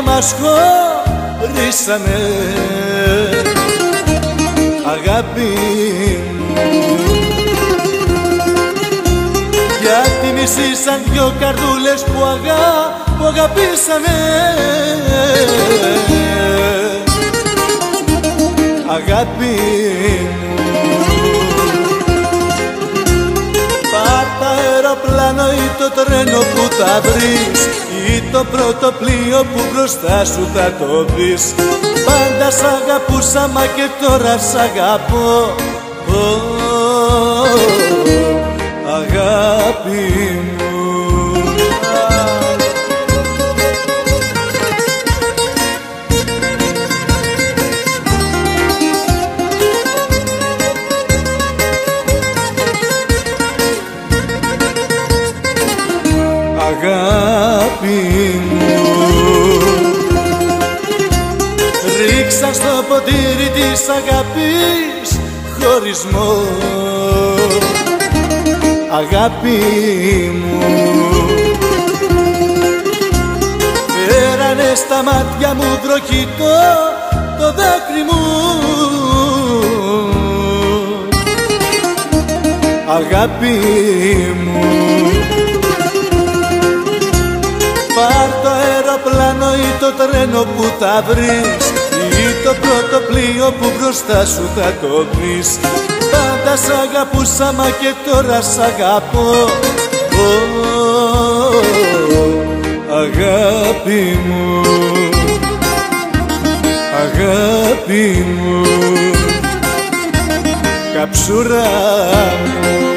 μας χωρίσανε. Αγάπη μου, γιατί μισήσαν δυο καρδούλες που αγαπήσανε. Αγάπη μου, πάρ' το αεροπλάνο ή το τρένο που θα βρεις, ή το πρώτο πλοίο που μπροστά σου θα το δεις. Πάντα σ' αγαπούσα μα και τώρα σ' αγαπώ. Αγάπη μου. Αγάπη μου, ρίξα στο ποτήρι της αγάπης χωρισμό. Αγάπη μου, φέρανε στα μάτια μου βροχή το δάκρυ μου. Αγάπη μου, πάρ' το αεροπλάνο ή το τρένο που θα βρεις, ή το πρώτο πλοίο που μπροστά σου θα το δεις. Πάντα σ' αγαπούσα μα και τώρα σ' αγαπώ. Αγάπη μου, αγάπη μου, καψούρα μου.